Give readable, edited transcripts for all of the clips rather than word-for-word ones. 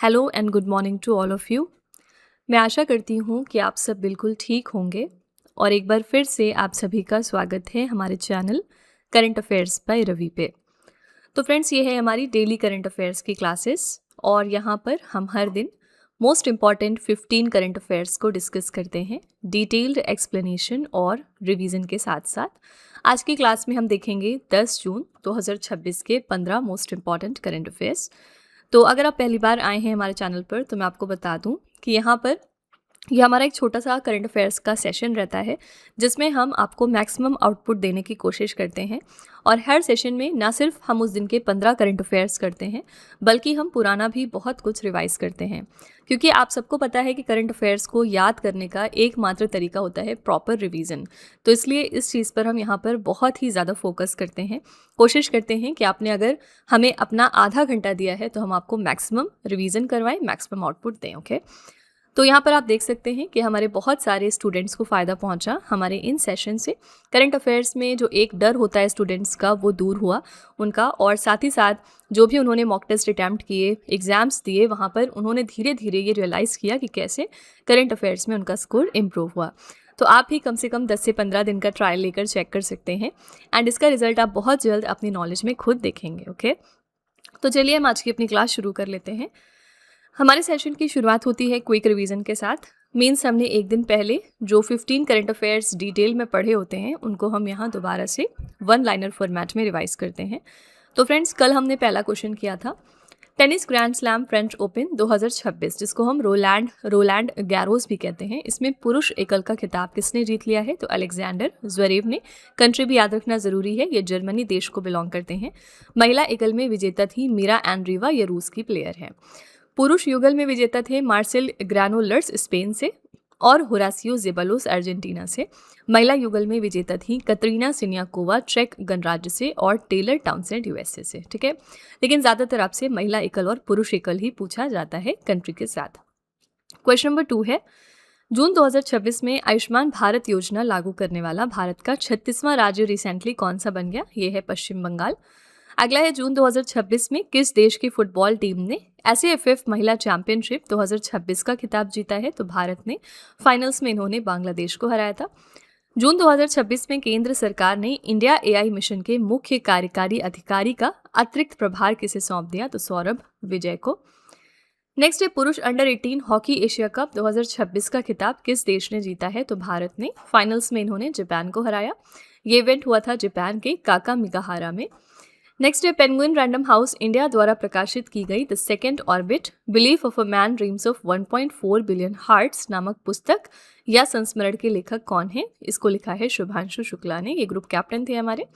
Hello and good morning to all of you. मैं आशा करती हूँ कि आप सब बिल्कुल ठीक होंगे और एक बार फिर से आप सभी का स्वागत है हमारे channel current affairs by Ravi पे। तो फ्रेंड्स, ये है हमारी डेली करंट अफेयर्स की क्लासेस और यहाँ पर हम हर दिन मोस्ट इम्पॉर्टेंट 15 करंट अफेयर्स को डिस्कस करते हैं डिटेल्ड एक्सप्लेनेशन और रिवीजन के साथ साथ। आज की क्लास में हम देखेंगे 10 जून 2026 के 15 मोस्ट इम्पॉर्टेंट करंट अफेयर्स। तो अगर आप पहली बार आए हैं हमारे चैनल पर तो मैं आपको बता दूं कि यहाँ पर यह हमारा एक छोटा सा करंट अफेयर्स का सेशन रहता है जिसमें हम आपको मैक्सिमम आउटपुट देने की कोशिश करते हैं। और हर सेशन में ना सिर्फ हम उस दिन के 15 करंट अफेयर्स करते हैं बल्कि हम पुराना भी बहुत कुछ रिवाइज करते हैं, क्योंकि आप सबको पता है कि करंट अफेयर्स को याद करने का एकमात्र तरीका होता है प्रॉपर रिवीजन। तो इसलिए इस चीज़ पर हम यहाँ पर बहुत ही ज़्यादा फोकस करते हैं। कोशिश करते हैं कि आपने अगर हमें अपना आधा घंटा दिया है तो हम आपको मैक्सिमम रिवीजन करवाएं, मैक्सिमम आउटपुट दें। ओके, तो यहाँ पर आप देख सकते हैं कि हमारे बहुत सारे स्टूडेंट्स को फ़ायदा पहुँचा हमारे इन सेशन से। करंट अफेयर्स में जो एक डर होता है स्टूडेंट्स का वो दूर हुआ उनका, और साथ ही साथ जो भी उन्होंने मॉक टेस्ट अटैम्प्ट किए, एग्जाम्स दिए, वहाँ पर उन्होंने धीरे धीरे ये रियलाइज़ किया कि कैसे करंट अफेयर्स में उनका स्कोर इम्प्रूव हुआ। तो आप भी कम से कम 10 से 15 दिन का ट्रायल लेकर चेक कर सकते हैं एंड इसका रिजल्ट आप बहुत जल्द अपनी नॉलेज में खुद देखेंगे। ओके, तो चलिए हम आज की अपनी क्लास शुरू कर लेते हैं। हमारे सेशन की शुरुआत होती है क्विक रिवीजन के साथ। मीन्स हमने एक दिन पहले जो 15 करंट अफेयर्स डिटेल में पढ़े होते हैं उनको हम यहाँ दोबारा से वन लाइनर फॉर्मेट में रिवाइज करते हैं। तो फ्रेंड्स, कल हमने पहला क्वेश्चन किया था tennis grand slam French open 2026, जिसको हम रोलैंड गैरोस भी कहते हैं। इसमें पुरुष एकल का खिताब किसने जीत लिया है? तो अलेक्जेंडर ज़्वेरेव ने। कंट्री भी याद रखना जरूरी है, ये जर्मनी देश को बिलोंग करते हैं। महिला एकल में विजेता थी मीरा एंड्रीवा, ये रूस की प्लेयर है। पुरुष युगल में विजेता थे मार्सेल ग्रानोलर्स स्पेन से और होरासियो जेबालोस अर्जेंटीना से। महिला युगल में विजेता थी कतरीना सिन्याकोवा चेक गणराज्य से और टेलर टाउनसेंड यूएसए से। ठीक है, लेकिन ज़्यादातर आपसे महिला एकल और पुरुष एकल ही पूछा जाता है कंट्री के साथ। क्वेश्चन नंबर 2 है, जून 2026 में आयुष्मान भारत योजना लागू करने वाला भारत का 36वां राज्य रिसेंटली कौन सा बन गया? ये है पश्चिम बंगाल। अगला है, जून 2026 में किस देश की फुटबॉल टीम ने SAFF महिला चैंपियनशिप 2026 का खिताब जीता है? तो भारत ने। फाइनल्स में इन्होंने बांग्लादेश को हराया था। जून 2026 में केंद्र सरकार ने इंडिया AI मिशन के मुख्य कार्यकारी अधिकारी का अतिरिक्त प्रभार किसे सौंप दिया? तो सौरभ विजय को। नेक्स्ट है, पुरुष अंडर 18 हॉकी एशिया कप 2026 का खिताब किस देश ने जीता है? तो भारत ने। फाइनल्स में इन्होंने जापान को हराया। ये इवेंट हुआ था जापान के काकामिगाहारा में। नेक्स्ट है, पेंगुइन रैंडम हाउस इंडिया द्वारा प्रकाशित की गई the second orbit belief of a man dreams of 1.4 billion hearts नामक पुस्तक या संस्मरण के लेखक कौन है? इसको लिखा है शुभांशु शुक्ला ने, ये ग्रुप कैप्टन थे हमारे।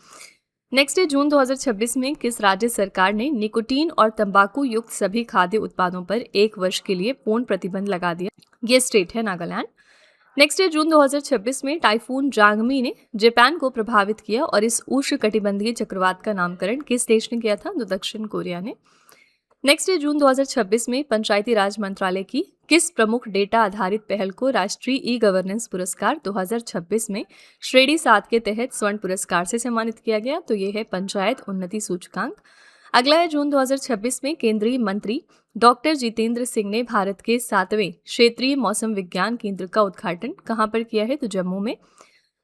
नेक्स्ट है, जून 2026 में किस राज्य सरकार ने निकोटीन और तंबाकू युक्त सभी खाद्य उत्पादों पर 1 वर्ष के लिए पूर्ण प्रतिबंध लगा दिया? ये स्टेट है नागालैंड। नेक्स्ट है, जून 2026 में टाइफून जांगमी ने जापान को प्रभावित किया और इस उष्णकटिबंधीय चक्रवात का नामकरण किस देश ने किया था? तो दक्षिण कोरिया ने। नेक्स्ट है, जून 2026 में पंचायती राज मंत्रालय की किस प्रमुख डेटा आधारित पहल को राष्ट्रीय ई-गवर्नेंस पुरस्कार 2026 में श्रेणी 7 के तहत स्वर्ण पुरस्कार से सम्मानित किया गया? तो ये है पंचायत उन्नति सूचकांक। अगला है, जून 2026 में केंद्रीय मंत्री डॉक्टर जितेंद्र सिंह ने भारत के 7वें क्षेत्रीय मौसम विज्ञान केंद्र का उद्घाटन कहाँ पर किया है? तो जम्मू में।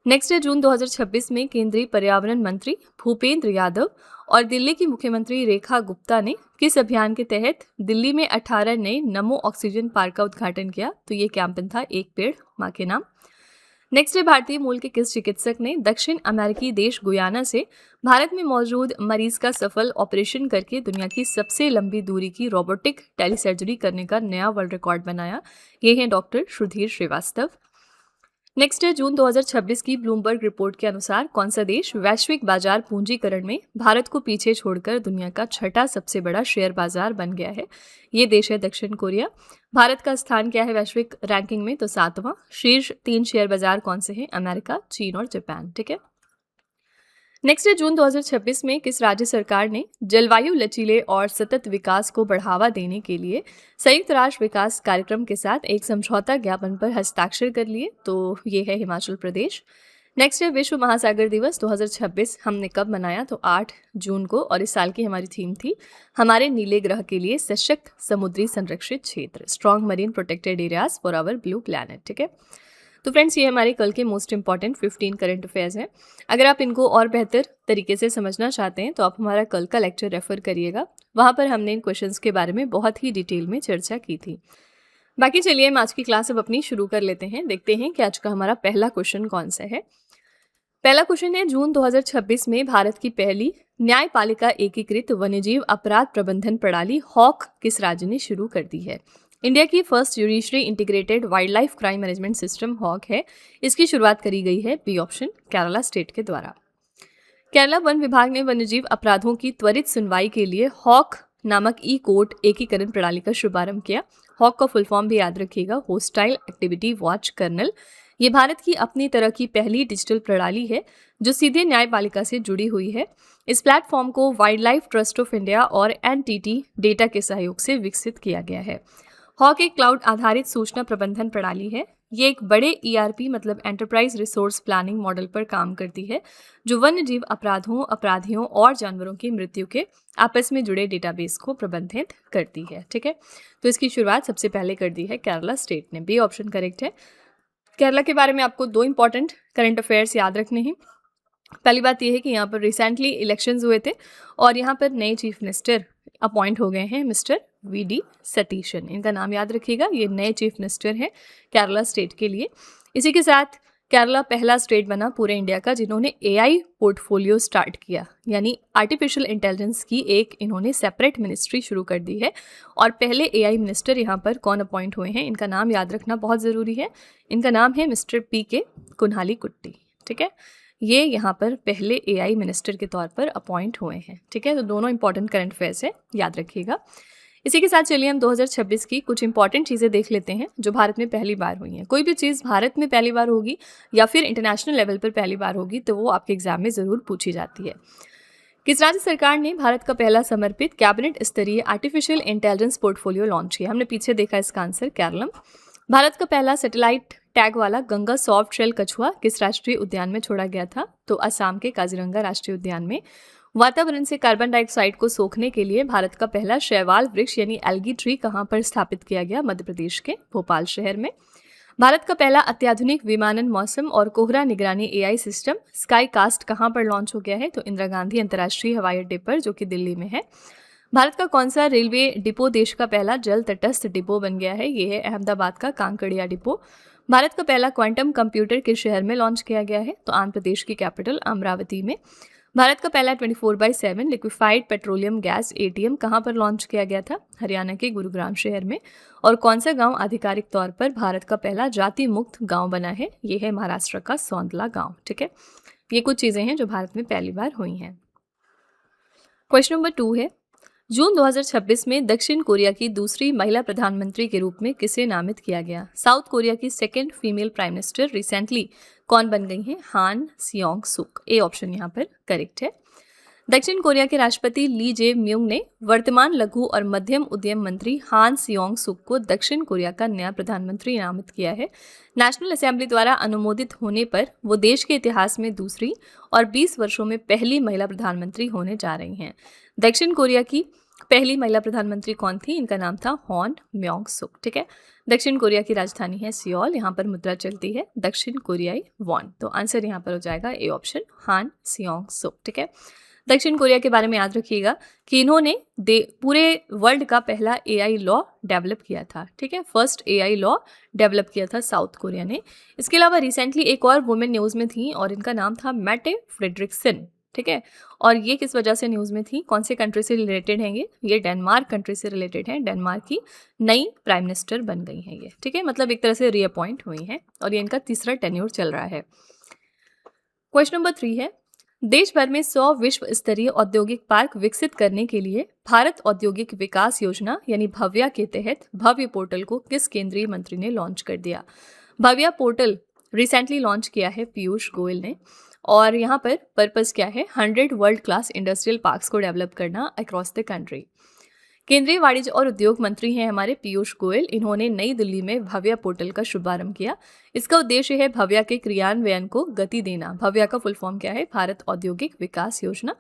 नेक्स्ट है, जून 2026 में केंद्रीय पर्यावरण मंत्री भूपेंद्र यादव और दिल्ली की मुख्यमंत्री रेखा गुप्ता ने किस अभियान के तहत दिल्ली में 18 नए नमो ऑक्सीजन पार्क का उद्घाटन किया? तो ये कैंपेन था एक पेड़ माँ के नाम। नेक्स्ट है, भारतीय मूल के किस चिकित्सक ने दक्षिण अमेरिकी देश गुयाना से भारत में मौजूद मरीज का सफल ऑपरेशन करके दुनिया की सबसे लंबी दूरी की रोबोटिक टेलीसर्जरी करने का नया वर्ल्ड रिकॉर्ड बनाया? ये हैं डॉक्टर सुधीर श्रीवास्तव। नेक्स्ट है, जून 2026 की ब्लूमबर्ग रिपोर्ट के अनुसार कौन सा देश वैश्विक बाजार पूंजीकरण में भारत को पीछे छोड़कर दुनिया का 6ठा सबसे बड़ा शेयर बाजार बन गया है? ये देश है दक्षिण कोरिया। भारत का स्थान क्या है वैश्विक रैंकिंग में? तो 7वां। शीर्ष 3 शेयर बाजार कौन से हैं? अमेरिका, चीन और जापान। ठीक है। नेक्स्ट है, जून 2026 में किस राज्य सरकार ने जलवायु लचीले और सतत विकास को बढ़ावा देने के लिए संयुक्त राष्ट्र विकास कार्यक्रम के साथ एक समझौता ज्ञापन पर हस्ताक्षर कर लिए? तो ये है हिमाचल प्रदेश। नेक्स्ट है विश्व महासागर दिवस 2026 हमने कब मनाया, तो 8 जून को, और इस साल की हमारी थीम थी हमारे नीले ग्रह के लिए सशक्त समुद्री संरक्षित क्षेत्र, strong marine protected areas for our blue planet. ठीक है, तो फ्रेंड्स ये हमारे कल के मोस्ट इंपॉर्टेंट 15 करंट अफेयर्स हैं। अगर आप इनको और बेहतर तरीके से समझना चाहते हैं तो आप हमारा कल का लेक्चर रेफर करिएगा, वहाँ पर हमने इन क्वेश्चंस के बारे में बहुत ही डिटेल में चर्चा की थी। बाकी चलिए हम आज की क्लास अब अपनी शुरू कर लेते हैं। देखते हैं कि आज का हमारा पहला क्वेश्चन कौन सा है। पहला क्वेश्चन है, जून 2026 में भारत की पहली न्यायपालिका एकीकृत वन्यजीव अपराध प्रबंधन प्रणाली हॉक किस राज्य ने शुरू कर दी है। इंडिया की first judiciary integrated wildlife crime management system हॉक है। इसकी शुरुआत करी गई है बी ऑप्शन केरला स्टेट के द्वारा। केरला वन विभाग ने वन्यजीव अपराधों की त्वरित सुनवाई के लिए हॉक नामक ई कोर्ट एकीकरण प्रणाली का शुभारंभ किया। हॉक का फुल फॉर्म भी याद रखिएगा, होस्टाइल एक्टिविटी वॉच कर्नल। ये भारत की अपनी तरह की पहली डिजिटल प्रणाली है जो सीधे न्यायपालिका से जुड़ी हुई है। इस प्लेटफॉर्म को wild life trust of India और एनटीटी डेटा के सहयोग से विकसित किया गया है। हॉक एक क्लाउड आधारित सूचना प्रबंधन प्रणाली है। ये एक बड़े ईआरपी मतलब एंटरप्राइज रिसोर्स प्लानिंग मॉडल पर काम करती है जो वन्यजीव अपराधों, अपराधियों और जानवरों की मृत्यु के आपस में जुड़े डेटाबेस को प्रबंधित करती है। ठीक है, तो इसकी शुरुआत सबसे पहले कर दी है केरला स्टेट ने। बी ऑप्शन करेक्ट है। केरला के बारे में आपको 2 इंपॉर्टेंट करंट अफेयर्स याद रखने हैं। पहली बात यह है कि यहाँ पर रिसेंटली इलेक्शंस हुए थे और यहाँ पर नए चीफ मिनिस्टर अपॉइंट हो गए हैं, मिस्टर वी.डी. सतीशन। इनका नाम याद रखिएगा, ये नए चीफ मिनिस्टर हैं केरला स्टेट के लिए। इसी के साथ केरला पहला स्टेट बना पूरे इंडिया का जिन्होंने एआई पोर्टफोलियो स्टार्ट किया, यानी आर्टिफिशियल इंटेलिजेंस की एक इन्होंने सेपरेट मिनिस्ट्री शुरू कर दी है। और पहले एआई मिनिस्टर यहाँ पर कौन अपॉइंट हुए हैं, इनका नाम याद रखना बहुत ज़रूरी है। इनका नाम है मिस्टर पी.के. कुन्हालीकुट्टी। ठीक है, ये यहाँ पर पहले एआई मिनिस्टर के तौर पर अपॉइंट हुए हैं। ठीक है, तो दोनों इंपॉर्टेंट करंट अफेयर्स है, याद रखिएगा। इसी के साथ चलिए हम 2026 की कुछ इंपॉर्टेंट चीज़ें देख लेते हैं जो भारत में पहली बार हुई हैं। कोई भी चीज़ भारत में पहली बार होगी या फिर इंटरनेशनल लेवल पर पहली बार होगी तो वो आपके एग्जाम में ज़रूर पूछी जाती है। किस राज्य सरकार ने भारत का पहला समर्पित कैबिनेट स्तरीय आर्टिफिशियल इंटेलिजेंस पोर्टफोलियो लॉन्च किया। हमने पीछे देखा इसका आंसर केरलम। भारत का पहला सैटेलाइट टैग वाला गंगा सॉफ्ट शेल कछुआ किस राष्ट्रीय उद्यान में छोड़ा गया था, तो असम के काजीरंगा राष्ट्रीय उद्यान में। वातावरण से कार्बन डाइऑक्साइड को सोखने के लिए भारत का पहला शैवाल वृक्ष यानी एल्गी ट्री कहाँ पर स्थापित किया गया, मध्य प्रदेश के भोपाल शहर में। भारत का पहला अत्याधुनिक विमानन मौसम और कोहरा निगरानी एआई सिस्टम स्काई कास्ट कहाँ पर लॉन्च हो गया है, तो इंदिरा गांधी अंतर्राष्ट्रीय हवाई अड्डे पर जो कि दिल्ली में है। भारत का कौन सा रेलवे डिपो देश का पहला जल तटस्थ डिपो बन गया है, ये है अहमदाबाद का कांकड़िया डिपो। भारत का पहला क्वांटम कंप्यूटर किस शहर में लॉन्च किया गया है, तो आंध्र प्रदेश की कैपिटल अमरावती में। भारत का पहला 24/7 लिक्विफाइड पेट्रोलियम गैस एटीएम कहाँ पर लॉन्च किया गया था, हरियाणा के गुरुग्राम शहर में। और कौन सा गांव आधिकारिक तौर पर भारत का पहला जाति मुक्त गांव बना है, ये है महाराष्ट्र का सौंदला गांव। ठीक है, ये कुछ चीज़ें हैं जो भारत में पहली बार हुई हैं। क्वेश्चन नंबर 2 है, जून 2026 में दक्षिण कोरिया की दूसरी महिला प्रधानमंत्री के रूप में किसे नामित किया गया। साउथ कोरिया की second female prime minister recently कौन बन गई हैं, हान सियोंग सुक। ए ऑप्शन यहाँ पर करेक्ट है। दक्षिण कोरिया के राष्ट्रपति ली जे म्यूंग ने वर्तमान लघु और मध्यम उद्यम मंत्री हान सियोंग सुक को दक्षिण कोरिया का नया प्रधानमंत्री नामित किया है। नेशनल असेंबली द्वारा अनुमोदित होने पर वो देश के इतिहास में दूसरी और 20 वर्षों में पहली महिला प्रधानमंत्री होने जा रही हैं। दक्षिण कोरिया की पहली महिला प्रधानमंत्री कौन थी, इनका नाम था हॉन म्योंग सुक। ठीक है, दक्षिण कोरिया की राजधानी है सियोल, यहाँ पर मुद्रा चलती है दक्षिण कोरियाई वॉन। तो आंसर यहाँ पर हो जाएगा ए ऑप्शन हान सियोंग सुक। ठीक है, दक्षिण कोरिया के बारे में याद रखिएगा कि इन्होंने पूरे वर्ल्ड का पहला एआई लॉ डेवलप किया था। ठीक है, फर्स्ट एआई लॉ डेवलप किया था साउथ कोरिया ने। इसके अलावा रिसेंटली एक और वुमेन न्यूज़ में थी और इनका नाम था मैटे फ्रेडरिक्सन। ठीक है, और ये किस वजह से न्यूज़ में थी, कौन से कंट्री से रिलेटेड हैं ये डेनमार्क कंट्री से रिलेटेड हैं। डेनमार्क की नई प्राइम मिनिस्टर बन गई हैं ये। ठीक है, मतलब एक तरह से रीअपॉइंट हुई हैं और ये इनका तीसरा टेन्योर चल रहा है। क्वेश्चन नंबर 3 है, देश भर में 100 विश्व स्तरीय औद्योगिक पार्क विकसित करने के लिए भारत औद्योगिक विकास योजना यानी भव्या के तहत भव्य पोर्टल को किस केंद्रीय मंत्री ने लॉन्च कर दिया। भव्या पोर्टल रिसेंटली लॉन्च किया है पीयूष गोयल ने और यहाँ पर पर्पस क्या है, 100 वर्ल्ड क्लास इंडस्ट्रियल पार्क्स को डेवलप करना अक्रॉस द कंट्री। केंद्रीय वाणिज्य और उद्योग मंत्री हैं हमारे पीयूष गोयल। इन्होंने नई दिल्ली में भव्या पोर्टल का शुभारंभ किया। इसका उद्देश्य है भव्या के क्रियान्वयन को गति देना। भव्या का फुल फॉर्म क्या है? भारत औद्योगिक विकास योजना।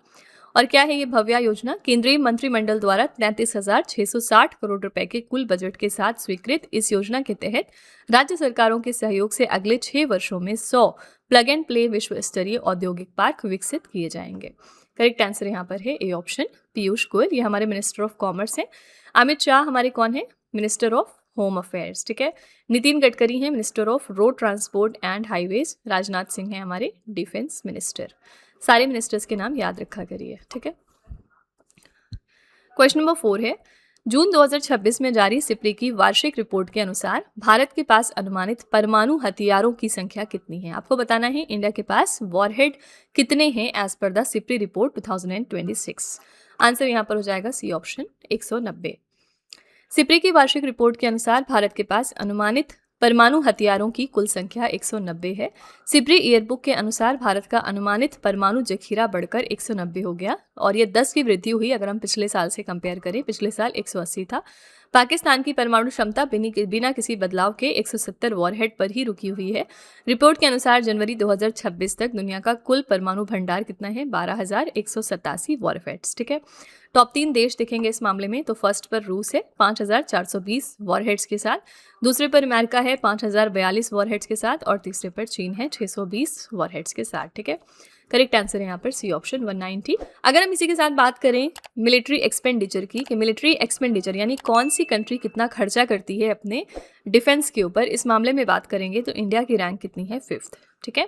और क्या है ये भव्या योजना? केंद्रीय मंत्रिमंडल द्वारा 33,660 करोड़ रुपए के कुल बजट के साथ स्वीकृत इस योजना के तहत राज्य सरकारों के सहयोग से अगले 6 वर्षों में 100 प्लग एंड प्ले विश्व स्तरीय औद्योगिक पार्क विकसित किए जाएंगे। करेक्ट आंसर यहाँ पर है ए ऑप्शन, पीयूष गोयल। ये हमारे मिनिस्टर ऑफ कॉमर्स हैं। अमित शाह हमारे कौन है? Minister of home affairs. ठीक है। नितिन गडकरी हैं minister of road transport and highways. Rajnath Singh हैं हमारे डिफेंस मिनिस्टर। सारे मिनिस्टर्स के नाम याद रखा करिए। ठीक है। क्वेश्चन नंबर 4 है, जून 2026 में जारी सिप्री की वार्षिक रिपोर्ट के अनुसार भारत के पास अनुमानित परमाणु हथियारों की संख्या कितनी है? आपको बताना है इंडिया के पास वॉरहेड कितने हैं as per the SIPRI report 2026। Answer यहाँ पर हो जाएगा सी ऑप्शन, 190। सिप्री की वार्षिक रिपोर्ट के अनुसार भारत के पास अनुमानित परमाणु हथियारों की कुल संख्या 190 है। सिप्री ईयरबुक के अनुसार भारत का अनुमानित परमाणु जखीरा बढ़कर 190 हो गया और ये 10 की वृद्धि हुई अगर हम पिछले साल से कंपेयर करें। पिछले साल 180 था। पाकिस्तान की परमाणु क्षमता बिना किसी बदलाव के 170 वॉरहेड पर ही रुकी हुई है। रिपोर्ट के अनुसार जनवरी 2026 तक दुनिया का कुल परमाणु भंडार कितना है? 12,187 वॉरहेड्स। ठीक है। टॉप 3 देश दिखेंगे इस मामले में। तो फर्स्ट पर रूस है 5,420 वॉरहेड्स के साथ, दूसरे पर अमेरिका है 5,042 वॉरहेड्स के साथ और तीसरे पर चीन है 620 वॉरहेड्स के साथ। ठीक है। करेक्ट आंसर है यहाँ पर सी ऑप्शन, 190। अगर हम इसी के साथ बात करें मिलिट्री एक्सपेंडिचर की, कि मिलिट्री एक्सपेंडिचर यानी कौन सी कंट्री कितना खर्चा करती है अपने डिफेंस के ऊपर, इस मामले में बात करेंगे तो इंडिया की रैंक कितनी है? 5th। ठीक है।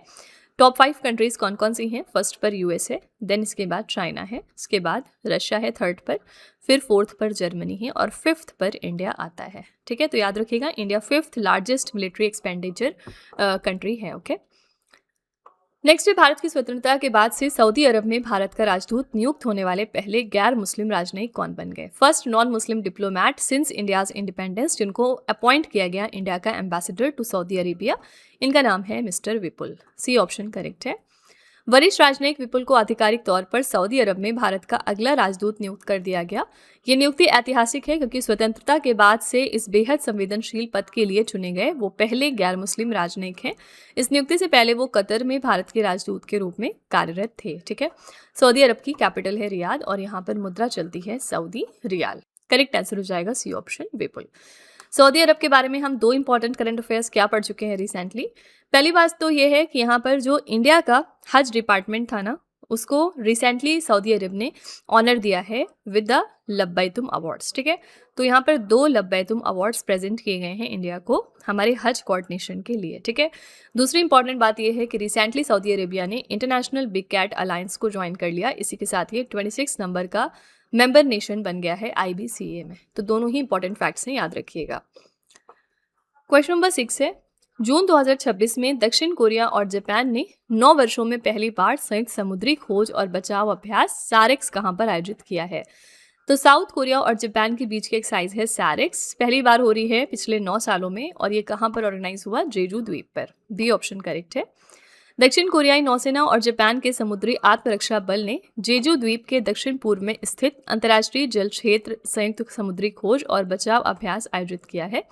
टॉप 5 कंट्रीज कौन कौन सी हैं? फर्स्ट पर यूएस है, देन इसके बाद चाइना है, इसके बाद रशिया है 3rd पर, फिर 4th पर जर्मनी है और 5th पर इंडिया आता है। ठीक है। तो याद रखिएगा India 5th largest military expenditure country है। ओके। नेक्स्ट है, भारत की स्वतंत्रता के बाद से सऊदी अरब में भारत का राजदूत नियुक्त होने वाले पहले गैर मुस्लिम राजनयिक कौन बन गए? First non Muslim diplomat since India's independence जिनको अपॉइंट किया गया इंडिया का एम्बेसडर टू सऊदी अरेबिया, इनका नाम है मिस्टर विपुल। सी ऑप्शन करेक्ट है। वरिष्ठ राजनयिक विपुल को आधिकारिक तौर पर सऊदी अरब में भारत का अगला राजदूत नियुक्त कर दिया गया। ये नियुक्ति ऐतिहासिक है क्योंकि स्वतंत्रता के बाद से इस बेहद संवेदनशील पद के लिए चुने गए वो पहले गैर मुस्लिम राजनयिक हैं। इस नियुक्ति से पहले वो कतर में भारत के राजदूत के रूप में कार्यरत थे। ठीक है। सऊदी अरब की कैपिटल है रियाद और यहाँ पर मुद्रा चलती है सऊदी रियाल। करेक्ट आंसर हो जाएगा सी ऑप्शन, विपुल। सऊदी अरब के बारे में हम 2 इंपॉर्टेंट करंट अफेयर्स क्या पढ़ चुके हैं रिसेंटली। पहली बात तो ये है कि यहाँ पर जो इंडिया का हज डिपार्टमेंट था ना, उसको रिसेंटली सऊदी अरब ने ऑनर दिया है विद द लब्बैतुम अवार्ड्स। ठीक है। तो यहाँ पर 2 लब्बैतुम अवार्ड्स प्रेजेंट किए गए हैं इंडिया को हमारे हज कोऑर्डिनेशन के लिए। ठीक है। दूसरी इंपॉर्टेंट बात यह है कि रिसेंटली सऊदी अरेबिया ने इंटरनेशनल बिग कैट अलायंस को ज्वाइन कर लिया। इसी के साथ ये 26 नंबर का मेंबर नेशन बन गया है IBCA में। तो दोनों ही इंपॉर्टेंट फैक्ट्स हैं, याद रखिएगा। क्वेश्चन नंबर 6 है, जून 2026 में दक्षिण कोरिया और जापान ने 9 वर्षों में पहली बार संयुक्त समुद्री खोज और बचाव अभ्यास सारेक्स कहां पर आयोजित किया है? तो साउथ कोरिया और जापान के बीच की एक्सरसाइज है सारेक्स। पहली बार हो रही है पिछले 9 सालों में और ये कहां पर ऑर्गेनाइज हुआ? जेजू द्वीप पर। बी ऑप्शन करेक्ट है। दक्षिण कोरियाई नौसेना और जापान के समुद्री आत्मरक्षा बल ने जेजू द्वीप के दक्षिण पूर्व में स्थित अंतर्राष्ट्रीय जल क्षेत्र संयुक्त समुद्री खोज और बचाव अभ्यास आयोजित किया है।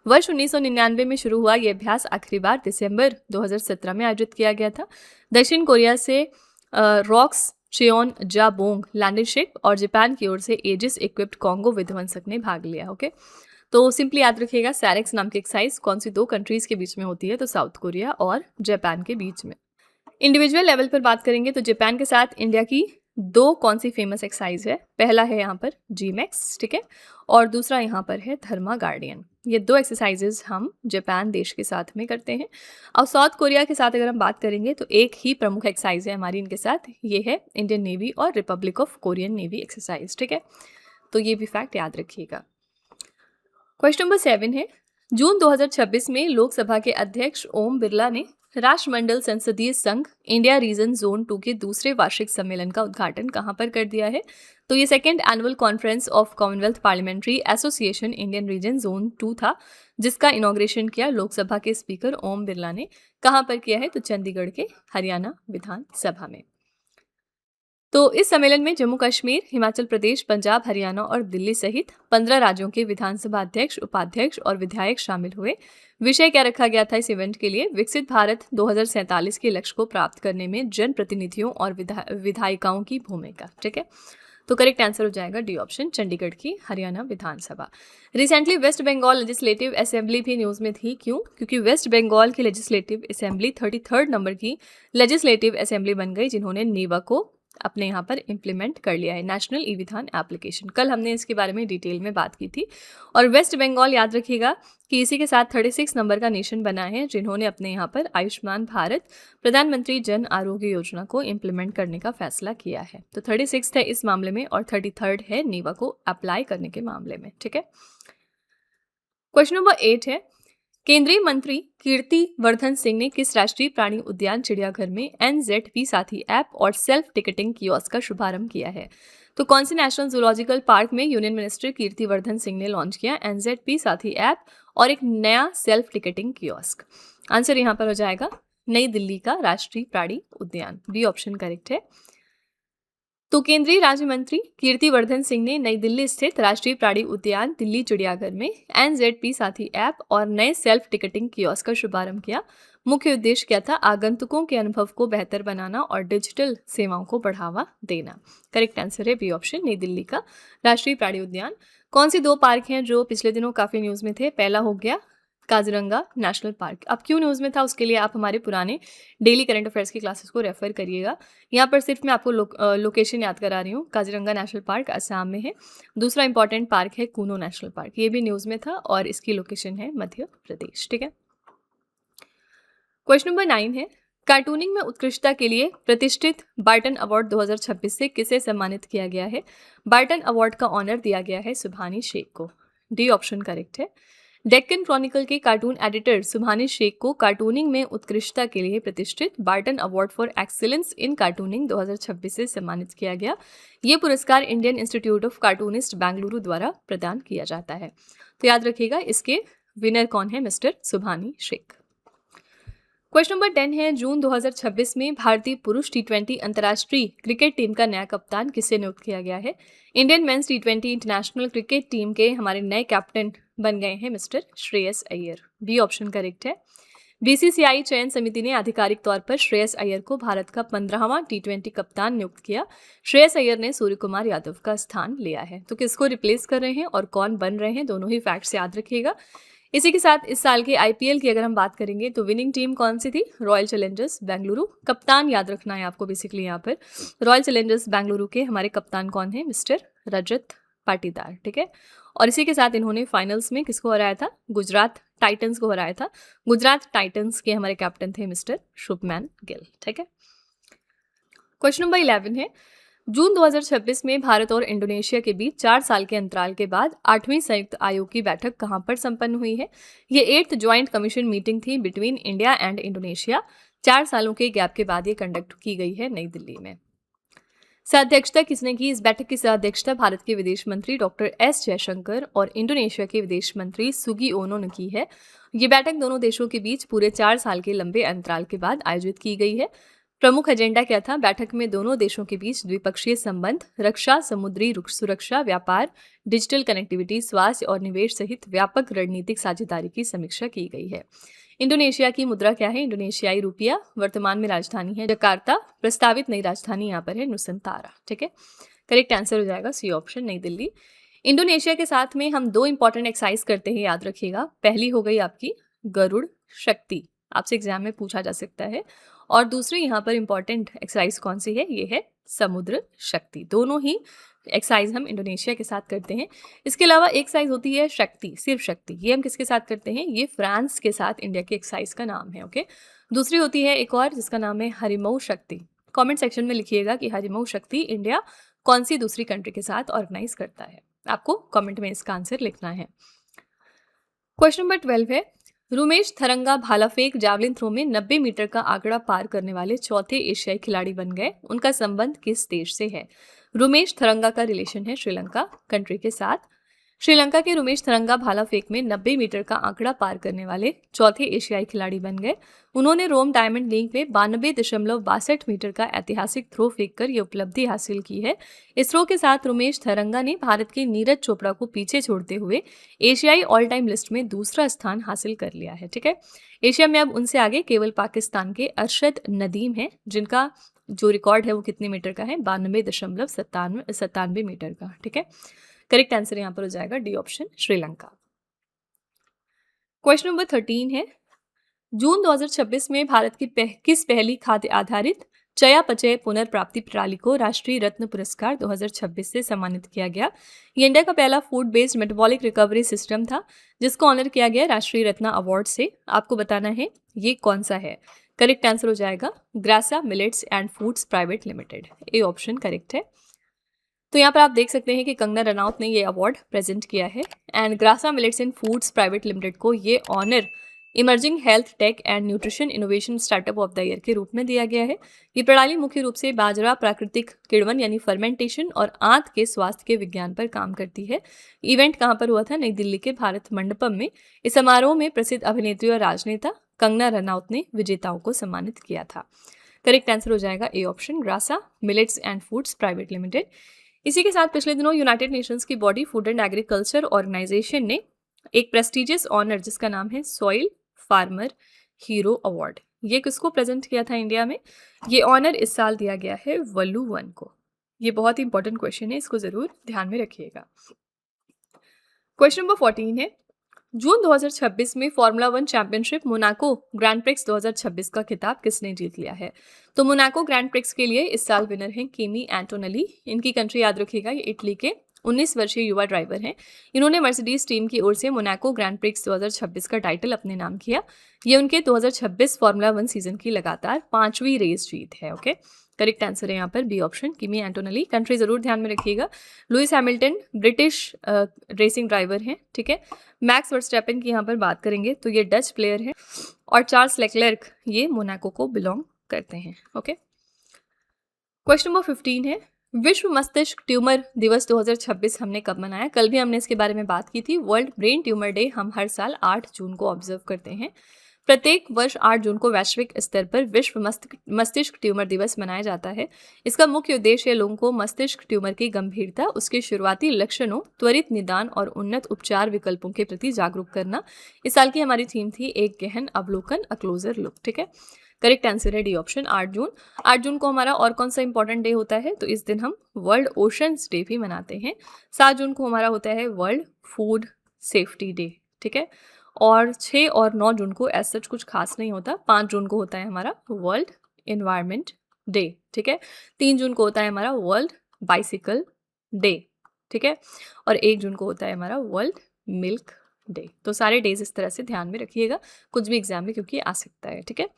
वर्ष 1999 में शुरू हुआ यह अभ्यास आखिरी बार दिसंबर 2017 में आयोजित किया गया था। दक्षिण कोरिया से रॉक्स चेओन जाबोंग लैंडिंग शिप और जापान की ओर से एजिस इक्विप्ड कॉन्गो विध्वंसक ने भाग लिया। ओके। तो सिंपली याद रखिएगा सैरेक्स नाम की एक्सरसाइज कौन सी 2 कंट्रीज के बीच में होती है? तो साउथ कोरिया और जापान के बीच में। इंडिविजुअल लेवल पर बात करेंगे तो जापान के साथ इंडिया की 2 कौन सी फेमस एक्सरसाइज है? पहला है यहाँ पर जीमैक्स। ठीक है। और दूसरा यहाँ पर है धर्मा गार्डियन। ये 2 एक्सरसाइजेज हम जापान देश के साथ में करते हैं। और साउथ कोरिया के साथ अगर हम बात करेंगे तो एक ही प्रमुख एक्सरसाइज है हमारी इनके साथ, ये है इंडियन नेवी और Republic of Korean navy exercise. ठीक है। तो ये भी फैक्ट याद रखिएगा। क्वेश्चन नंबर 7 है, जून 2026 में लोकसभा के अध्यक्ष ओम बिरला ने राष्ट्रमंडल संसदीय संघ इंडिया रीजन जोन 2 के दूसरे वार्षिक सम्मेलन का उद्घाटन कहां पर कर दिया है? तो ये 2nd annual conference of Commonwealth parliamentary association Indian reason zone 2 था, जिसका इनॉग्रेशन किया लोकसभा के स्पीकर ओम बिरला ने। कहां पर किया है? तो चंडीगढ़ के हरियाणा विधानसभा में। तो इस सम्मेलन में जम्मू कश्मीर, हिमाचल प्रदेश, पंजाब, हरियाणा और दिल्ली सहित 15 राज्यों के विधानसभा अध्यक्ष, उपाध्यक्ष और विधायक शामिल हुए। विषय क्या रखा गया था इस इवेंट के लिए? विकसित भारत 2047 के लक्ष्य को प्राप्त करने में जनप्रतिनिधियों और विधायिकाओं की भूमिका। ठीक है, तो करेक्ट आंसर हो जाएगा डी ऑप्शन, चंडीगढ़ की Haryana Vidhan Sabha. Recently West Bengal legislative assembly भी न्यूज़ में थी। क्यों? क्योंकि वेस्ट बंगाल की लेजिस्लेटिव असेंबली 33rd नंबर की लेजिस्लेटिव असेंबली बन गई, जिन्होंने नीवा को अपने यहाँ पर इम्प्लीमेंट कर लिया है, नेशनल ई विधान एप्लीकेशन। कल हमने इसके बारे में डिटेल में बात की थी। और वेस्ट बंगाल याद रखिएगा कि इसी के साथ 36 नंबर का नेशन बना है, जिन्होंने अपने यहाँ पर आयुष्मान भारत प्रधानमंत्री जन आरोग्य योजना को इम्प्लीमेंट करने का फैसला किया है। तो 36 है इस मामले में और 33rd है नीवा को अप्लाई करने के मामले में। ठीक है, क्वेश्चन नंबर 8 है, केंद्रीय मंत्री कीर्ति वर्धन सिंह ने किस राष्ट्रीय प्राणी उद्यान चिड़ियाघर में NZP साथी ऐप और सेल्फ टिकटिंग कियोस्क का शुभारंभ किया है? तो कौन से नेशनल जूलॉजिकल पार्क में यूनियन मिनिस्टर कीर्ति वर्धन सिंह ने लॉन्च किया NZP साथी ऐप और एक नया सेल्फ टिकटिंग कियोस्क? आंसर यहाँ पर हो जाएगा नई दिल्ली का राष्ट्रीय प्राणी उद्यान, बी ऑप्शन करेक्ट है। तो केंद्रीय राज्य मंत्री कीर्ति वर्धन सिंह ने नई दिल्ली स्थित राष्ट्रीय प्राणी उद्यान दिल्ली चिड़ियाघर में NZP साथी ऐप और नए सेल्फ टिकटिंग कियोस्क का शुभारंभ किया। मुख्य उद्देश्य क्या था? आगंतुकों के अनुभव को बेहतर बनाना और डिजिटल सेवाओं को बढ़ावा देना। करेक्ट आंसर है बी ऑप्शन, नई दिल्ली का राष्ट्रीय प्राणी उद्यान। कौन से 2 पार्क हैं जो पिछले दिनों काफी न्यूज में थे? पहला हो गया काजीरंगा नेशनल पार्क। अब क्यों न्यूज़ में था उसके लिए आप हमारे पुराने डेली करंट अफेयर्स की क्लासेस को रेफर करिएगा। यहाँ पर सिर्फ मैं आपको लोकेशन याद करा रही हूँ। काजीरंगा नेशनल पार्क असम में है। दूसरा इंपॉर्टेंट पार्क है कूनो नेशनल पार्क, ये भी न्यूज़ में था और इसकी लोकेशन है मध्य प्रदेश। ठीक है, क्वेश्चन नंबर 9 है, कार्टूनिंग में उत्कृष्टता के लिए प्रतिष्ठित बार्टन अवार्ड 2026 से किसे सम्मानित किया गया है? बार्टन अवार्ड का ऑनर दिया गया है सुभानी शेख को, डी ऑप्शन करेक्ट है। डेक्कन क्रॉनिकल के कार्टून एडिटर सुभानी शेख को कार्टूनिंग में उत्कृष्टता के लिए प्रतिष्ठित Barton award for excellence in cartooning 2026 से सम्मानित किया गया। ये पुरस्कार Indian institute of cartoonist Bengaluru द्वारा प्रदान किया जाता है। तो याद रखिएगा इसके विनर कौन है? Mister Subhani Sheikh. Question number 10 है, जून 2026 में भारतीय पुरुष T20 अंतर्राष्ट्रीय क्रिकेट टीम का नया कप्तान किसे नियुक्त किया गया है? Indian men's T20 international cricket team के हमारे नए कैप्टन बन गए हैं mister Shreyas Iyer, B option correct है। BCCI चयन समिति ने आधिकारिक तौर पर श्रेयस अय्यर को भारत का 15वां T20 कप्तान नियुक्त किया। श्रेयस अय्यर ने सूर्य कुमार यादव का स्थान लिया है। तो किसको रिप्लेस कर रहे हैं और कौन बन रहे हैं, दोनों ही फैक्ट्स याद रखिएगा। इसी के साथ इस साल के IPL की अगर हम बात करेंगे तो विनिंग टीम कौन सी थी? Royal Challengers Bengaluru. कप्तान याद रखना है आपको बेसिकली यहाँ पर। रॉयल चैलेंजर्स बेंगलुरु के हमारे कप्तान कौन है? मिस्टर रजत पाटीदार। ठीक है, और इसी के साथ इन्होंने फाइनल्स में किसको हराया था? गुजरात टाइटंस को हराया था। गुजरात टाइटंस के हमारे कैप्टन थे मिस्टर शुभमैन गिल। ठीक है, क्वेश्चन नंबर 11 है, जून 2026 में भारत और इंडोनेशिया के बीच 4 साल के अंतराल के बाद 8वीं संयुक्त आयोग की बैठक कहां पर संपन्न हुई है? ये 8th ज्वाइंट कमीशन मीटिंग थी बिटवीन इंडिया एंड इंडोनेशिया। 4 सालों के गैप के बाद ये कंडक्ट की गई है नई दिल्ली में। सहअध्यक्षता किसने की? इस बैठक की सहअध्यक्षता भारत के विदेश मंत्री डॉक्टर S जयशंकर और इंडोनेशिया के विदेश मंत्री सुगियोनो ने की है। ये बैठक दोनों देशों के बीच पूरे 4 साल के लंबे अंतराल के बाद आयोजित की गई है। प्रमुख एजेंडा क्या था? बैठक में दोनों देशों के बीच द्विपक्षीय संबंध, रक्षा, समुद्री सुरक्षा, व्यापार, डिजिटल कनेक्टिविटी, स्वास्थ्य और निवेश सहित व्यापक रणनीतिक साझेदारी की समीक्षा की गई है। इंडोनेशिया की मुद्रा क्या है? इंडोनेशियाई रुपया। वर्तमान में राजधानी है जकार्ता। प्रस्तावित नई राजधानी यहाँ पर है नुसंतारा। ठीक है, करेक्ट आंसर हो जाएगा सी ऑप्शन, नई दिल्ली। इंडोनेशिया के साथ में हम 2 इंपॉर्टेंट एक्सरसाइज करते हैं, याद रखिएगा। पहली हो गई आपकी गरुड़ शक्ति, आपसे एग्जाम में पूछा जा सकता है। और दूसरी यहाँ पर इंपॉर्टेंट एक्सरसाइज कौन सी है? ये है समुद्र शक्ति। दोनों ही एक्सरसाइज हम इंडोनेशिया के साथ करते हैं। इसके अलावा एक एक्सरसाइज होती है शक्ति, सिर्फ शक्ति। ये हम किसके साथ करते हैं? ये फ्रांस के साथ इंडिया की एक्सरसाइज का नाम है। ओके, दूसरी होती है एक और जिसका नाम है हरिमऊ शक्ति। कमेंट सेक्शन में लिखिएगा कि हरिमऊ शक्ति इंडिया कौन सी दूसरी कंट्री के साथ ऑर्गेनाइज करता है। आपको कमेंट में इसका आंसर लिखना है। क्वेश्चन नंबर 12 है, रुमेश थरंगा भाला फेंक जैवलिन थ्रो में 90 मीटर का आंकड़ा पार करने वाले चौथे एशियाई खिलाड़ी बन गए। उनका संबंध किस देश से है? रुमेश थरंगा का रिलेशन है श्रीलंका कंट्री के साथ। श्रीलंका के रुमेश थरंगा भाला फेंक में 90 मीटर का आंकड़ा पार करने वाले चौथे एशियाई खिलाड़ी बन गए। उन्होंने रोम डायमंड लीग में 92.62 मीटर का ऐतिहासिक थ्रो फेंककर ये उपलब्धि हासिल की है। इस थ्रो के साथ रुमेश थरंगा ने भारत के नीरज चोपड़ा को पीछे छोड़ते हुए एशियाई ऑल टाइम लिस्ट में दूसरा स्थान हासिल कर लिया है। ठीक है, एशिया में अब उनसे आगे केवल पाकिस्तान के अरशद नदीम है, जिनका जो रिकॉर्ड है वो कितने मीटर का है, 92.97 मीटर का। ठीक है, करेक्ट आंसर यहाँ पर हो जाएगा D option, Sri Lanka. Question number 13 है, जून 2026 में भारत की किस पहली खाद्य आधारित चयापचय पुनर्प्राप्ति प्रणाली को राष्ट्रीय रत्न पुरस्कार 2026 से सम्मानित किया गया। ये इंडिया का पहला food based metabolic recovery system था जिसको ऑनर किया गया राष्ट्रीय रत्न अवार्ड से। आपको बताना है ये कौन सा है। करेक्ट आंसर हो जाएगा Grassa millets and foods private limited, A option correct है। तो यहाँ पर आप देख सकते हैं कि कंगना रनौत ने ये अवार्ड प्रेजेंट किया है and Grassa millets and foods private limited को ये honour emerging health tech and nutrition innovation startup of the year के रूप में दिया गया है। ये प्रणाली मुख्य रूप से बाजरा प्राकृतिक किण्वन यानी फर्मेंटेशन और आंत के स्वास्थ्य के विज्ञान पर काम करती है। इवेंट कहाँ पर हुआ था, नई दिल्ली के भारत मंडपम में। इस समारोह में प्रसिद्ध अभिनेत्री और राजनेता कंगना रनौत ने विजेताओं को सम्मानित किया था। करेक्ट आंसर हो जाएगा A option, Grassa millets and foods private limited. इसी के साथ पिछले दिनों यूनाइटेड नेशंस की body food and agriculture organisation ने एक प्रेस्टिजियस ऑनर जिसका नाम है सॉइल फार्मर हीरो अवार्ड, ये किसको प्रेजेंट किया था इंडिया में। ये ऑनर इस साल दिया गया है वल्लू वन को। ये बहुत ही इंपॉर्टेंट क्वेश्चन है, इसको जरूर ध्यान में रखिएगा। क्वेश्चन नंबर 14 है, जून 2026 में formula 1 championship Monaco grand prix 2026 का खिताब किसने जीत लिया है। तो मोनाको ग्रैंड प्रिक्स के लिए इस साल विनर हैं किमी एंटोनेली। इनकी कंट्री याद रखिएगा, ये इटली के 19 वर्षीय युवा ड्राइवर हैं। इन्होंने मर्सिडीज टीम की ओर से मोनाको ग्रैंड प्रिक्स 2026 का टाइटल अपने नाम किया। ये उनके 2026 फॉर्मूला 1 सीजन की लगातार 5वीं रेस जीत है। ओके, करेक्ट आंसर है यहाँ पर B option, Kimi Antonelli. Country जरूर ध्यान में रखिएगा। Lewis Hamilton British racing driver हैं। ठीक है, मैक्स वर्स्टैपेन की यहाँ पर बात करेंगे तो ये डच प्लेयर हैं और चार्ल्स लेक्लर्क ये मोनाको को बिलोंग करते हैं। ओके, क्वेश्चन नंबर 15 है, विश्व मस्तिष्क ट्यूमर दिवस 2026 हमने कब मनाया। कल भी हमने इसके बारे में बात की थी। वर्ल्ड ब्रेन ट्यूमर डे हम हर साल 8 जून को ऑब्जर्व करते हैं। प्रत्येक वर्ष 8 जून को वैश्विक स्तर पर विश्व मस्तिष्क ट्यूमर दिवस मनाया जाता है। इसका मुख्य उद्देश्य लोगों को मस्तिष्क ट्यूमर की गंभीरता, उसके शुरुआती लक्षणों, त्वरित निदान और उन्नत उपचार विकल्पों के प्रति जागरूक करना। इस साल की हमारी थीम थी एक गहन अवलोकन, अ क्लोजर लुक। ठीक है, करेक्ट आंसर है डी ऑप्शन, 8 जून। 8 जून को हमारा और कौन सा इंपॉर्टेंट डे होता है, तो इस दिन हम वर्ल्ड ओशंस डे भी मनाते हैं। 7 जून को हमारा होता है वर्ल्ड फूड सेफ्टी डे। ठीक है, और 6 और 9 जून को ऐसा कुछ खास नहीं होता। 5 जून को होता है हमारा वर्ल्ड एनवायरनमेंट डे। ठीक है, 3 जून को होता है हमारा वर्ल्ड बाइसिकल डे। ठीक है, और 1 जून को होता है हमारा वर्ल्ड मिल्क डे। तो सारे डेज इस तरह से ध्यान में रखिएगा, कुछ भी एग्जाम में क्योंकि आ सकता है। ठीक है,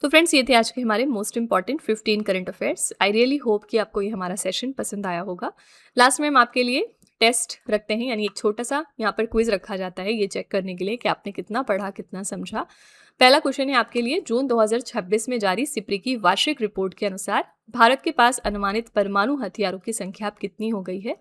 तो फ्रेंड्स ये थे आज के हमारे most important 15 current affairs. I really hope कि आपको ये हमारा सेशन पसंद आया होगा। लास्ट में हम आपके लिए टेस्ट रखते हैं, यानी एक छोटा सा यहाँ पर क्विज रखा जाता है ये चेक करने के लिए कि आपने कितना पढ़ा, कितना समझा। पहला क्वेश्चन है आपके लिए, जून 2026 में जारी सिप्री की वार्षिक रिपोर्ट के अनुसार भारत के पास अनुमानित परमाणु हथियारों की संख्या कितनी हो गई है।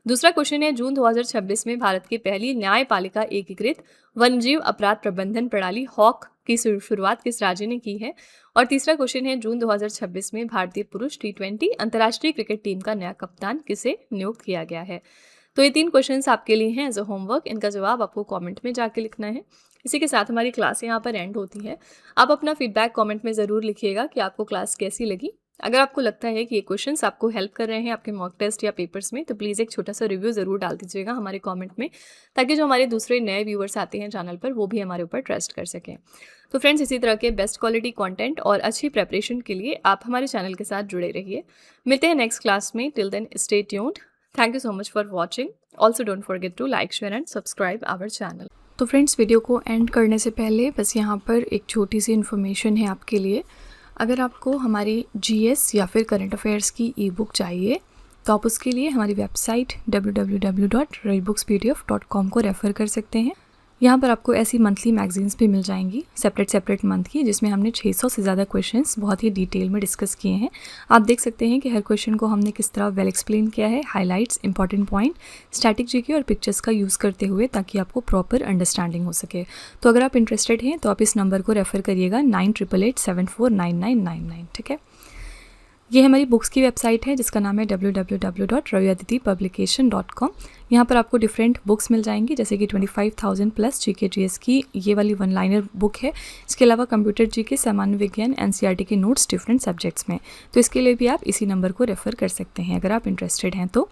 दूसरा क्वेश्चन है, जून 2026 में भारत की पहली न्यायपालिका एकीकृत वन्यजीव अपराध प्रबंधन प्रणाली हॉक की शुरुआत किस राज्य ने की है। और तीसरा क्वेश्चन है, जून 2026 में भारतीय पुरुष T20 अंतर्राष्ट्रीय क्रिकेट टीम का नया कप्तान किसे नियुक्त किया गया है। तो ये 3 क्वेश्चंस आपके लिए हैं एज अ होमवर्क। इनका जवाब आपको कमेंट में जाके लिखना है। इसी के साथ हमारी क्लास यहाँ पर एंड होती है। आप अपना फीडबैक कमेंट में ज़रूर लिखिएगा कि आपको क्लास कैसी लगी। अगर आपको लगता है कि ये क्वेश्चंस आपको हेल्प कर रहे हैं आपके मॉक टेस्ट या पेपर्स में, तो प्लीज़ एक छोटा सा रिव्यू ज़रूर डाल दीजिएगा हमारे कमेंट में, ताकि जो हमारे दूसरे नए व्यूअर्स आते हैं चैनल पर वो भी हमारे ऊपर ट्रस्ट कर सकें। तो फ्रेंड्स, इसी तरह के बेस्ट क्वालिटी कंटेंट और अच्छी प्रेपरेशन के लिए आप हमारे चैनल के साथ जुड़े रहिए। मिलते हैं नेक्स्ट क्लास में। Till then stay tuned. Thank you so much for watching. Also don't forget to like, share and subscribe our channel. तो फ्रेंड्स, वीडियो को एंड करने से पहले बस यहाँ पर एक छोटी सी इन्फॉर्मेशन है आपके लिए। अगर आपको हमारी GS या फिर करंट अफेयर्स की ई बुक चाहिए तो आप उसके लिए हमारी वेबसाइट www.ravibookspdf.com को रेफ़र कर सकते हैं, यहाँ पर आपको ऐसी मंथली मैगजीन्स भी मिल जाएंगी सेपरेट मंथ की, जिसमें हमने 600 से ज़्यादा क्वेश्चंस बहुत ही डिटेल में डिस्कस किए हैं। आप देख सकते हैं कि हर क्वेश्चन को हमने किस तरह वेल एक्सप्लेन किया है, highlights, important point, static GK और पिक्चर्स का यूज़ करते हुए, ताकि आपको प्रॉपर अंडरस्टैंडिंग हो सके। तो अगर आप इंटरेस्टेड हैं तो आप इस नंबर को रेफ़र करिएगा 9888749999, ठीक है। ये हमारी बुक्स की वेबसाइट है जिसका नाम है www.raviaditipublication.com। यहाँ पर आपको डिफरेंट बुक्स मिल जाएंगी, जैसे कि 25,000 प्लस जीके जीएस की ये वाली 1 लाइनर बुक है। इसके अलावा कंप्यूटर जीके, सामान्य विज्ञान, एनसीईआरटी के नोट्स डिफरेंट सब्जेक्ट्स में। तो इसके लिए भी आप इसी नंबर को रेफ़र कर सकते हैं अगर आप इंटरेस्टेड हैं तो।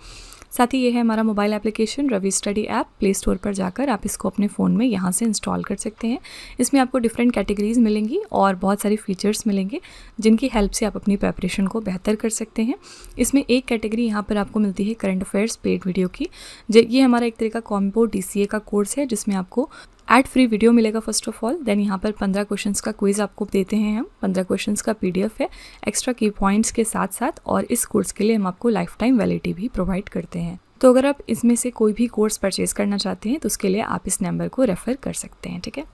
साथ ही ये है हमारा mobile application Ravi study app. Play store पर जाकर आप इसको अपने फ़ोन में यहाँ से इंस्टॉल कर सकते हैं। इसमें आपको डिफरेंट कैटेगरीज़ मिलेंगी और बहुत सारे फीचर्स मिलेंगे जिनकी हेल्प से आप अपनी प्रिपरेशन को बेहतर कर सकते हैं। इसमें एक कैटेगरी यहाँ पर आपको मिलती है करंट अफेयर्स पेड वीडियो की। ये हमारा एक तरह का कॉम्बो DCA का कोर्स है जिसमें आपको एड फ्री वीडियो मिलेगा फर्स्ट ऑफ ऑल। देन यहाँ पर 15 क्वेश्चंस का क्विज़ आपको देते हैं हम। 15 क्वेश्चंस का PDF है एक्स्ट्रा की पॉइंट्स के साथ साथ, और इस कोर्स के लिए हम आपको लाइफ टाइम वैलिडिटी भी प्रोवाइड करते हैं। तो अगर आप इसमें से कोई भी कोर्स परचेज़ करना चाहते हैं तो उसके लिए आप इस नंबर को रेफ़र कर सकते हैं, ठीक है।